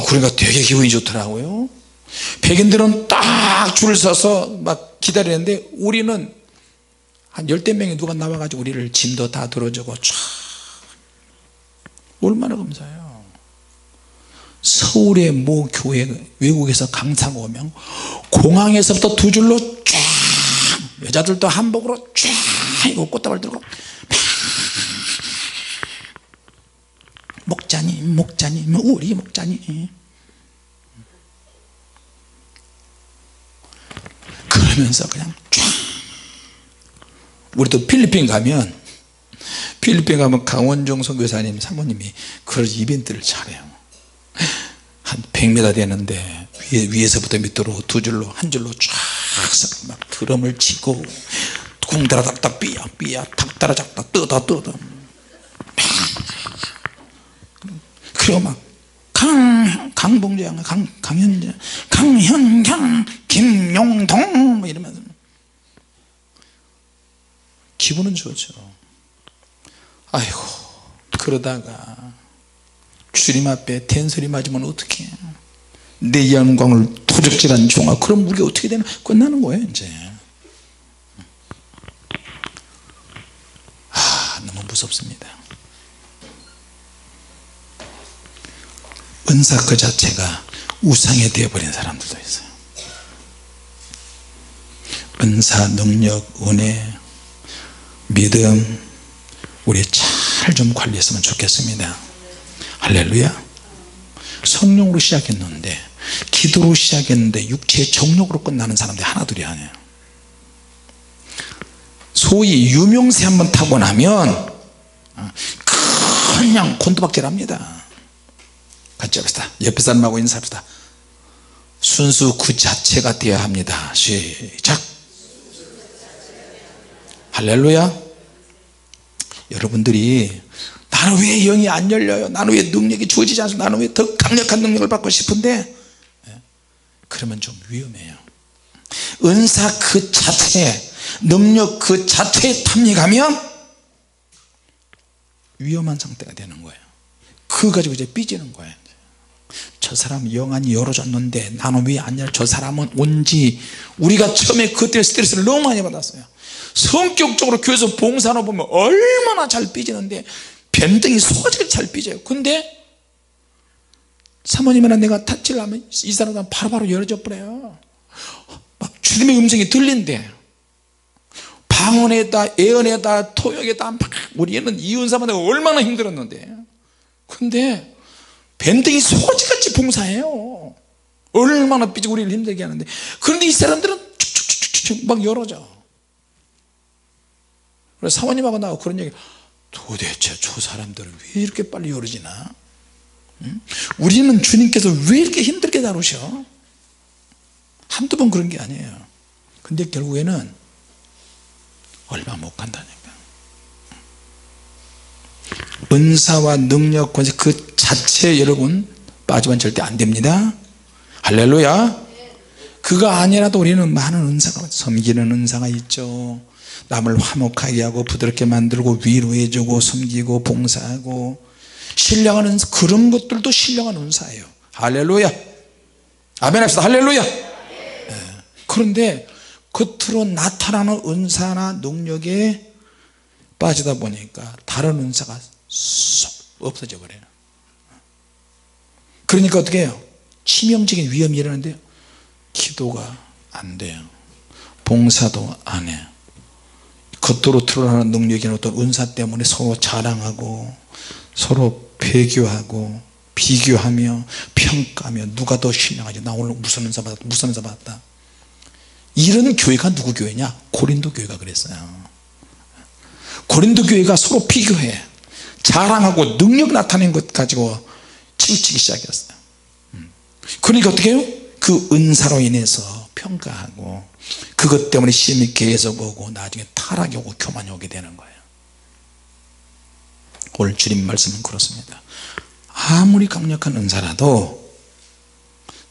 그러니까 되게 기분이 좋더라고요. 백인들은 딱 줄을 서서 막 기다리는데 우리는 한 10대 명이 누가 나와가지고 우리를 짐도 다 들어주고 쫙. 얼마나 감사해요. 서울의 모 교회 외국에서 강사가 오면 공항에서부터 두 줄로 쫙, 여자들도 한복으로 쫙 이거 꽃다발 들고 목자님 우리 목자님 그러면서 그냥 쫙. 우리도 필리핀 가면 강원종 선교사님 사모님이 그런 이벤트를 잘해요. 한 100m 되는데 위에서부터 밑으로 두 줄로 한 줄로 쫙 막 드럼을 치고 궁다라닥닥 삐약 탁 따라잡다 뜯어 그리고 막 강봉장, 강현장, 강현경, 김용동 뭐 이러면서 기분은 좋죠. 아이고 그러다가 주님 앞에 된소리 맞으면 어떡해. 내 영광을 도적질한 종아. 그럼 우리가 어떻게 되나? 끝나는 거예요 이제. 너무 무섭습니다. 은사 그 자체가 우상이 되어버린 사람들도 있어요. 은사, 능력, 은혜, 믿음 우리 잘 좀 관리했으면 좋겠습니다. 할렐루야. 성령으로 시작했는데 기도로 시작했는데 육체의 정욕으로 끝나는 사람들이 하나둘이 아니에요. 소위 유명세 한번 타고 나면 그냥 곤두박질합니다. 같이 합시다. 옆에 사람하고 인사합시다. 순수 그 자체가 되어야 합니다. 시작. 할렐루야. 여러분들이 나는 왜 영이 안 열려요, 나는 왜 능력이 주어지지 않습니까, 나는 왜 더 강력한 능력을 받고 싶은데, 그러면 좀 위험해요. 은사 그 자체, 능력 그 자체에 탐닉하면 위험한 상태가 되는 거예요. 그거 가지고 이제 삐지는 거예요. 저 사람 영안이 열어졌는데 나는 왜 안 열려. 저 사람은 온지, 우리가 처음에 그때 스트레스를 너무 많이 받았어요. 성격적으로 교회에서 봉사하러 보면 얼마나 잘 삐지는데 변등이 소가지가 잘 삐져요. 근데 사모님이랑 내가 타치를 하면 이 사람은 바로바로 열어져 버려요. 막 주님의 음성이 들린대. 방언에다 예언에다 토역에다 막 우리는 이은사만 얼마나 힘들었는데, 근데 밴댕이 소가지같이 봉사해요. 얼마나 삐지고 우리를 힘들게 하는데, 그런데 이 사람들은 축축축축 막 열어져. 그래서 사모님하고 나하고 그런 얘기, 도대체 저 사람들은 왜 이렇게 빨리 열어지나? 응? 우리는 주님께서 왜 이렇게 힘들게 다루셔? 한두 번 그런 게 아니에요. 근데 결국에는 얼마 못 간다니까. 은사와 능력, 권세 그 자체에 여러분 빠지면 절대 안 됩니다. 할렐루야. 그거 아니라도 우리는 많은 은사가, 섬기는 은사가 있죠. 남을 화목하게 하고 부드럽게 만들고 위로해주고 섬기고 봉사하고 신령한 은사, 그런 것들도 신령한 은사예요. 할렐루야. 아멘 합시다. 할렐루야. 그런데 겉으로 나타나는 은사나 능력에 빠지다 보니까 다른 은사가 쏙 없어져 버려요. 그러니까 어떻게 해요? 치명적인 위험이 일어나는데요, 기도가 안 돼요. 봉사도 안 해요. 겉으로 드러나는 능력이나 어떤 은사 때문에 서로 자랑하고 서로 배교하고 비교하며 평가하며 누가 더 신령하지, 나 오늘 무슨 은사 받았다, 무슨 은사 받았다. 이런 교회가 누구 교회냐? 고린도 교회가 그랬어요. 고린도 교회가 서로 비교해 자랑하고 능력 나타낸 것 가지고 치우치기 시작했어요. 그러니까 어떻게 해요? 그 은사로 인해서 평가하고 그것 때문에 시험이 계속 오고 나중에 타락이 오고 교만이 오게 되는 거예요. 오늘 주님 말씀은 그렇습니다. 아무리 강력한 은사라도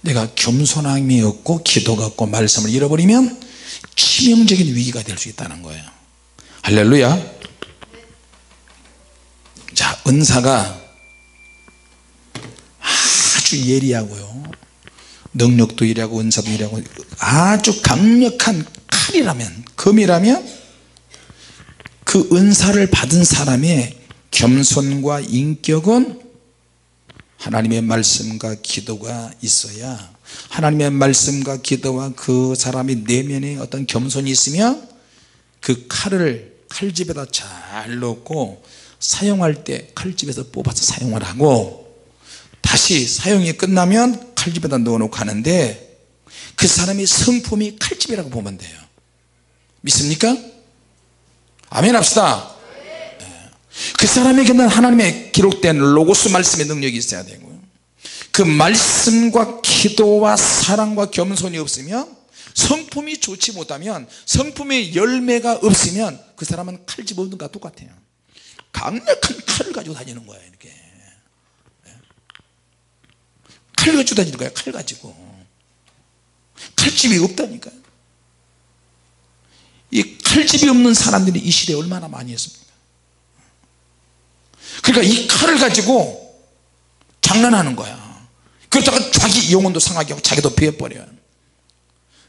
내가 겸손함이 없고 기도가 없고 말씀을 잃어버리면 치명적인 위기가 될 수 있다는 거예요. 할렐루야. 자, 은사가 아주 예리하고요, 능력도 예리하고 은사도 예리하고 아주 강력한 칼이라면, 검이라면 그 은사를 받은 사람의 겸손과 인격은 하나님의 말씀과 기도가 있어야, 하나님의 말씀과 기도와 그 사람의 내면에 어떤 겸손이 있으면 그 칼을 칼집에다 잘 넣고 사용할 때 칼집에서 뽑아서 사용을 하고 다시 사용이 끝나면 칼집에다 넣어놓고 하는데 그 사람의 성품이 칼집이라고 보면 돼요. 믿습니까? 아멘 합시다. 그 사람에게는 하나님의 기록된 로고스 말씀의 능력이 있어야 되고, 그 말씀과 기도와 사랑과 겸손이 없으면, 성품이 좋지 못하면, 성품의 열매가 없으면 그 사람은 칼집 없는 것과 똑같아요. 강력한 칼을 가지고 다니는 거예요. 이렇게 칼 가지고 다니는 거야. 칼 가지고. 칼집이 없다니까요. 이 칼집이 없는 사람들이 이 시대에 얼마나 많이 있습니까? 그러니까 이 칼을 가지고 장난하는 거야. 그러다가 자기 영혼도 상하게 하고 자기도 베어버려요.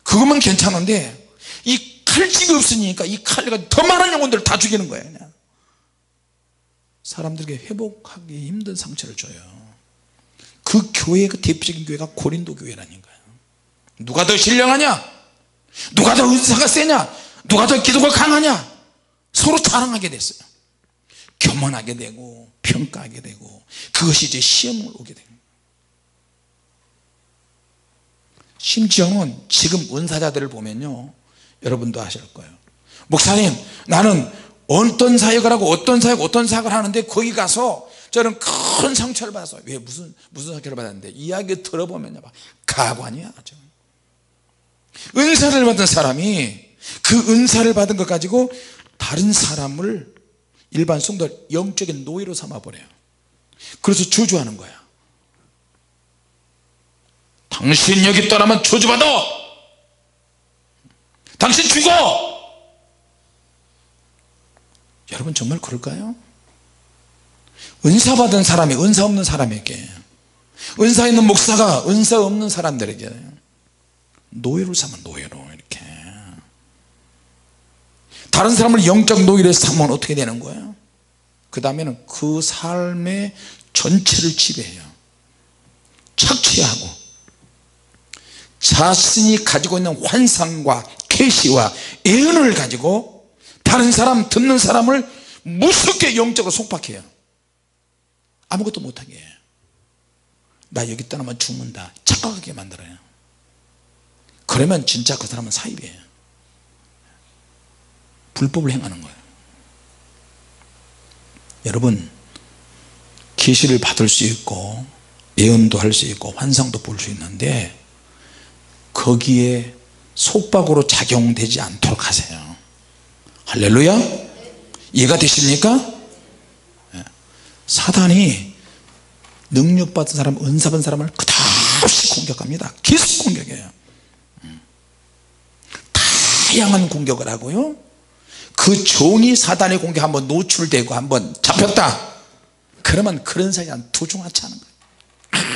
그것만 괜찮은데 이 칼집이 없으니까 이 칼을 가지고 더 많은 영혼들을 다 죽이는 거예요. 그냥 사람들에게 회복하기 힘든 상처를 줘요. 그 교회, 그 대표적인 교회가 고린도 교회라니까요. 누가 더 신령하냐, 누가 더 은사가 세냐, 누가 더 기도가 강하냐, 서로 자랑하게 됐어요. 교만하게 되고 평가하게 되고, 그것이 이제 시험을 오게 됩니다. 심지어는 지금 은사자들을 보면요, 여러분도 아실 거예요. 목사님, 나는 어떤 사역을 하고 어떤 사역을 하는데 거기 가서 저는 큰 상처를 받았어요. 왜 무슨 상처를 받았는데, 이야기 들어보면요, 가관이야. 은사를 받은 사람이 그 은사를 받은 것 가지고 다른 사람을, 일반 성도를 영적인 노예로 삼아버려요. 그래서 저주하는 거야. 당신 여기 떠나면 저주받아, 당신 죽어. 여러분 정말 그럴까요? 은사 받은 사람이 은사 없는 사람에게, 은사 있는 목사가 은사 없는 사람들에게 노예로 삼아, 노예로. 이렇게 다른 사람을 영적 노예로 삼으면 어떻게 되는 거예요? 그 다음에는 그 삶의 전체를 지배해요. 착취하고 자신이 가지고 있는 환상과 계시와 예언을 가지고 다른 사람, 듣는 사람을 무섭게 영적으로 속박해요. 아무것도 못하게 해요. 나 여기 떠나면 죽는다 착각하게 만들어요. 그러면 진짜 그 사람은 사입이에요. 불법을 행하는 거예요. 여러분, 계시를 받을 수 있고 예언도 할 수 있고 환상도 볼 수 있는데 거기에 속박으로 작용되지 않도록 하세요. 할렐루야. 이해가 되십니까? 사단이 능력받은 사람, 은사받은 사람을 끝없이 공격합니다. 계속 공격해요. 다양한 공격을 하고요, 그 종이 사단의 공격 한번 노출되고 한번 잡혔다 그러면 그런 사람이 두중하지 않은 거예요.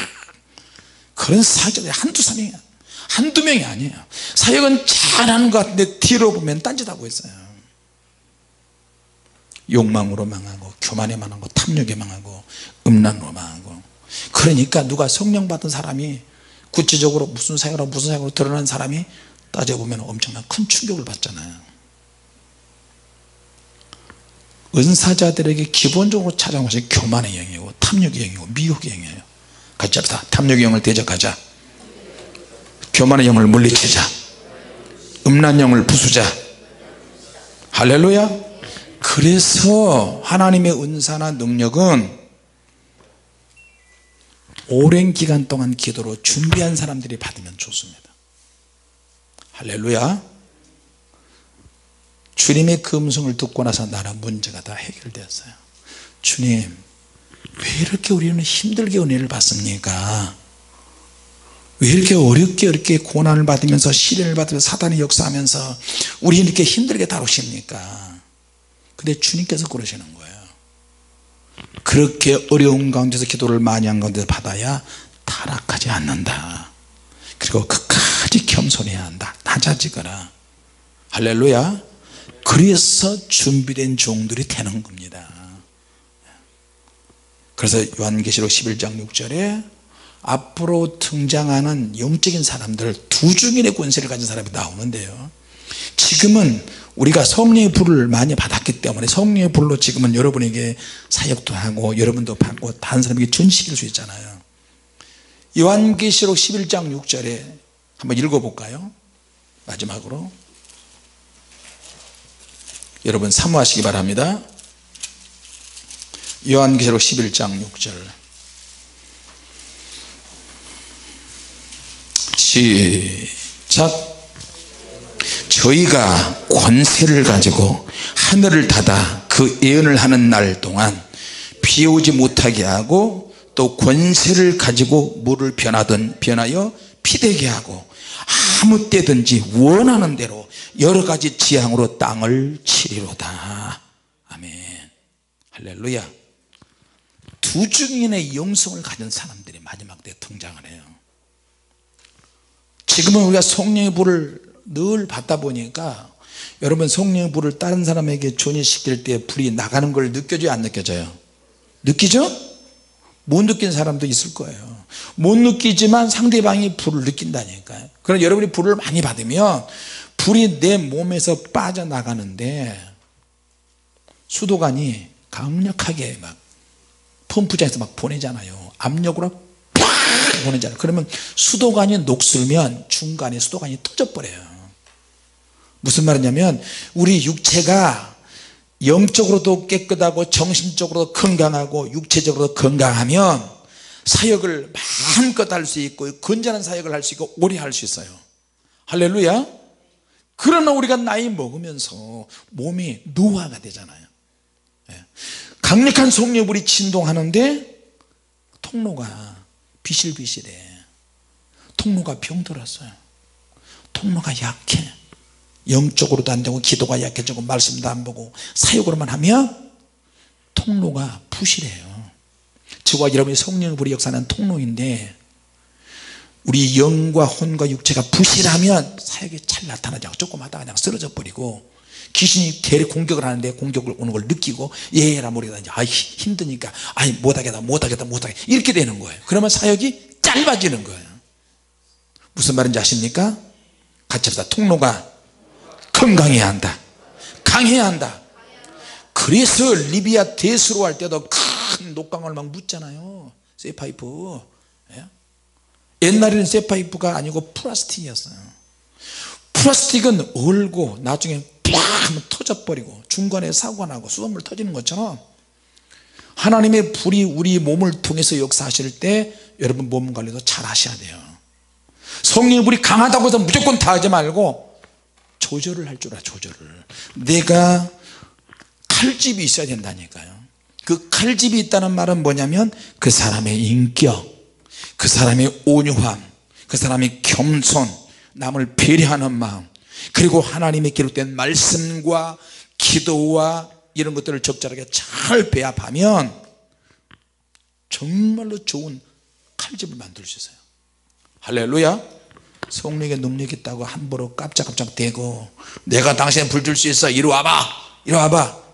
그런 사역자들이 한두 명이 아니에요. 사역은 잘하는 것 같은데 뒤로 보면 딴짓하고 있어요. 욕망으로 망하고, 교만에 망하고, 탐욕에 망하고, 음란으로 망하고. 그러니까 누가 성령 받은 사람이 구체적으로 무슨 사역으로 드러난 사람이 따져보면 엄청난 큰 충격을 받잖아요. 은사자들에게 기본적으로 찾아온 것이 교만의 영이고 탐욕의 영이고 미혹의 영이에요. 같이 합시다. 탐욕의 영을 대적하자, 교만의 영을 물리치자, 음란 영을 부수자. 할렐루야. 그래서 하나님의 은사나 능력은 오랜 기간 동안 기도로 준비한 사람들이 받으면 좋습니다. 할렐루야. 주님의 그 음성을 듣고 나서 나라 문제가 다 해결되었어요. 주님, 왜 이렇게 우리는 힘들게 은혜를 받습니까? 왜 이렇게 어렵게 이렇게 고난을 받으면서 시련을 받으면서 사단이 역사하면서 우리 이렇게 힘들게 다루십니까? 근데 주님께서 그러시는 거예요. 그렇게 어려운 가운데서 기도를 많이 한 가운데 받아야 타락하지 않는다. 그리고 끝까지 겸손해야 한다. 낮아지거라. 할렐루야. 그래서 준비된 종들이 되는 겁니다. 그래서 요한계시록 11장 6절에 앞으로 등장하는 영적인 사람들, 두 중인의 권세를 가진 사람이 나오는데요, 지금은 우리가 성령의 불을 많이 받았기 때문에 성령의 불로 지금은 여러분에게 사역도 하고 여러분도 받고 다른 사람에게 전시킬 수 있잖아요. 요한계시록 11장 6절에 한번 읽어볼까요? 마지막으로 여러분 사모하시기 바랍니다. 요한계시록 11장 6절 시작. 저희가 권세를 가지고 하늘을 닫아 그 예언을 하는 날 동안 비 오지 못하게 하고 또 권세를 가지고 물을 변하여 피되게 하고 아무 때든지 원하는 대로 여러가지 지향으로 땅을 치리로다. 아멘. 할렐루야. 두 증인의 영성을 가진 사람들이 마지막 때 등장을 해요. 지금은 우리가 성령의 불을 늘 받다 보니까 여러분, 성령의 불을 다른 사람에게 전이시킬 때 불이 나가는 걸 느껴져요, 안 느껴져요? 느끼죠? 못 느낀 사람도 있을 거예요. 못 느끼지만 상대방이 불을 느낀다니까요. 그럼 여러분이 불을 많이 받으면 불이 내 몸에서 빠져나가는데 수도관이 강력하게 막 펌프장에서 막 보내잖아요. 압력으로 팍 보내잖아요. 그러면 수도관이 녹슬면 중간에 수도관이 터져버려요. 무슨 말이냐면 우리 육체가 영적으로도 깨끗하고 정신적으로도 건강하고 육체적으로도 건강하면 사역을 마음껏 할 수 있고 건전한 사역을 할 수 있고 오래 할 수 있어요. 할렐루야. 그러나 우리가 나이 먹으면서 몸이 노화가 되잖아요. 강력한 성령의 불이 진동하는데 통로가 비실비실해. 통로가 병들었어요. 통로가 약해. 영적으로도 안 되고 기도가 약해지고 말씀도 안 보고 사역으로만 하면 통로가 부실해요. 저와 여러분이 성령의 불이 역사하는 통로인데 우리 영과 혼과 육체가 부실하면 사역이 잘 나타나지 않고 조금 하다가 그냥 쓰러져 버리고 귀신이 대리 공격을 하는데 공격을 오는 걸 느끼고 예라 모르겠다 이제 힘드니까 못하겠다 이렇게 되는 거예요. 그러면 사역이 짧아지는 거예요. 무슨 말인지 아십니까? 같이 합시다. 통로가 건강해야 한다. 강해야 한다. 그래서 리비아 대수로 할 때도 큰 녹강을 막 묻잖아요. 쇠파이프. 옛날에는 쇠파이프가 아니고 플라스틱이었어요. 플라스틱은 얼고 나중에 팍 하면 터져버리고 중간에 사고가 나고 수돗물 터지는 것처럼 하나님의 불이 우리 몸을 통해서 역사하실 때 여러분 몸 관리도 잘 하셔야 돼요. 성령의 불이 강하다고 해서 무조건 다 하지 말고 조절을 할 줄 알아. 조절을. 내가 칼집이 있어야 된다니까요. 그 칼집이 있다는 말은 뭐냐면 그 사람의 인격, 그 사람의 온유함, 그 사람의 겸손, 남을 배려하는 마음, 그리고 하나님의 기록된 말씀과 기도와 이런 것들을 적절하게 잘 배합하면 정말로 좋은 칼집을 만들 수 있어요. 할렐루야. 성령의 능력이 있다고 함부로 깜짝깜짝 대고 내가 당신에 불 줄 수 있어 이리 와봐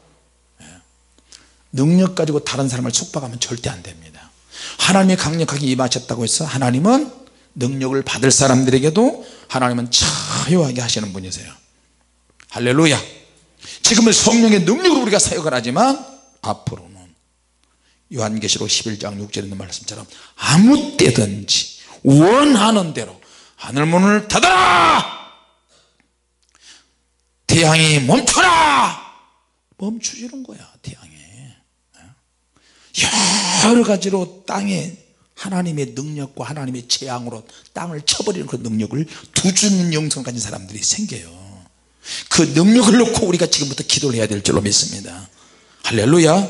능력 가지고 다른 사람을 속박하면 절대 안 됩니다. 하나님이 강력하게 임하셨다고 해서 하나님은 능력을 받을 사람들에게도 하나님은 자유하게 하시는 분이세요. 할렐루야. 지금은 성령의 능력으로 우리가 사역을 하지만 앞으로는 요한계시록 11장 6절에 있는 말씀처럼 아무 때든지 원하는 대로 하늘문을 닫아라, 태양이 멈춰라, 멈추지는 거야. 태양이 여러 가지로 땅에 하나님의 능력과 하나님의 재앙으로 땅을 쳐버리는 그 능력을 두 주는 영성 가진 사람들이 생겨요. 그 능력을 놓고 우리가 지금부터 기도를 해야 될 줄로 믿습니다. 할렐루야.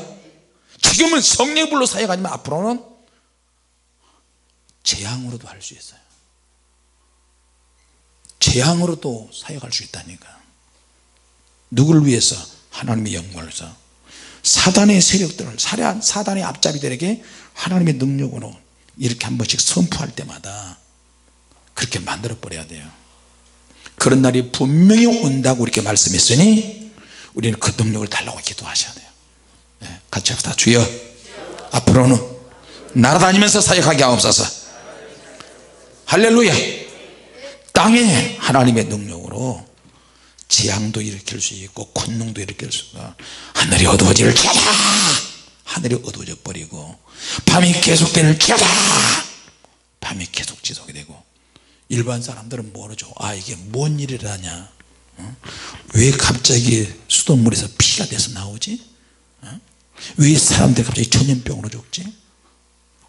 지금은 성령의 불로 사역 아니면 앞으로는 재앙으로도 할 수 있어요. 재앙으로도 사역할 수 있다니까. 누구를 위해서? 하나님의 영광을 위해서. 사단의 세력들을, 사단의 앞잡이들에게 하나님의 능력으로 이렇게 한 번씩 선포할 때마다 그렇게 만들어 버려야 돼요. 그런 날이 분명히 온다고 이렇게 말씀했으니 우리는 그 능력을 달라고 기도하셔야 돼요. 같이 합시다. 주여, 앞으로는 날아다니면서 사역하게 하옵소서. 할렐루야. 땅에 하나님의 능력으로 재앙도 일으킬 수 있고 권능도 일으킬 수 있고 하늘이 어두워질지어다, 하늘이 어두워져 버리고 밤이 계속될지어다, 밤이 계속 지속이 되고. 일반 사람들은 모르죠. 이게 뭔 일이라냐, 왜 갑자기 수돗물에서 피가 돼서 나오지, 왜 사람들이 갑자기 전염병으로 죽지.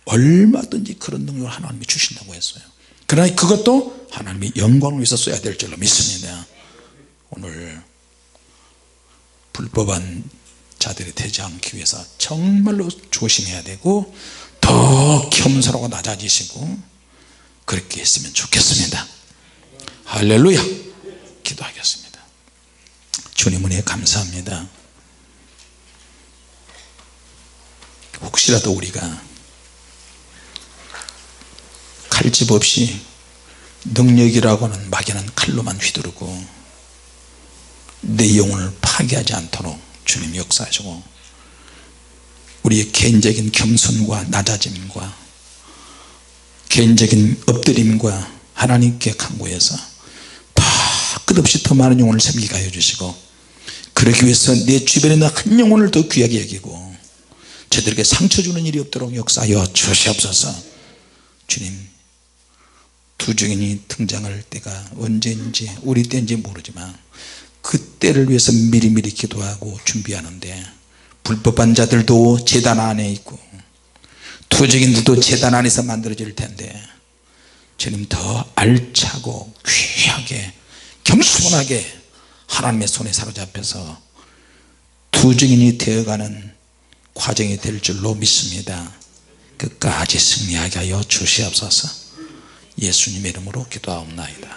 얼마든지 그런 능력을 하나님이 주신다고 했어요. 그러나 그것도 하나님의 영광을 위해서 써야 될 줄로 믿습니다. 오늘 불법한 자들이 되지 않기 위해서 정말로 조심해야 되고 더 겸손하고 낮아지시고 그렇게 했으면 좋겠습니다. 할렐루야. 기도하겠습니다. 주님 은혜 감사합니다. 혹시라도 우리가 칼집 없이 능력이라고는 막연한 칼로만 휘두르고 내 영혼을 파괴하지 않도록 주님 역사하시고 우리의 개인적인 겸손과 낮아짐과 개인적인 엎드림과 하나님께 간구해서 더 끝없이 더 많은 영혼을 섬기게 하여 주시고 그러기 위해서 내 주변에 있는 한 영혼을 더 귀하게 여기고 저들에게 상처 주는 일이 없도록 역사하여 주시옵소서. 주님 두 증인이 등장할 때가 언제인지 우리 때인지 모르지만 그때를 위해서 미리미리 기도하고 준비하는데 불법한 자들도 제단 안에 있고 두 증인들도 제단 안에서 만들어질 텐데 주님 더 알차고 귀하게 겸손하게 하나님의 손에 사로잡혀서 두 증인이 되어가는 과정이 될 줄로 믿습니다. 끝까지 승리하게 하여 주시옵소서. 예수님의 이름으로 기도하옵나이다.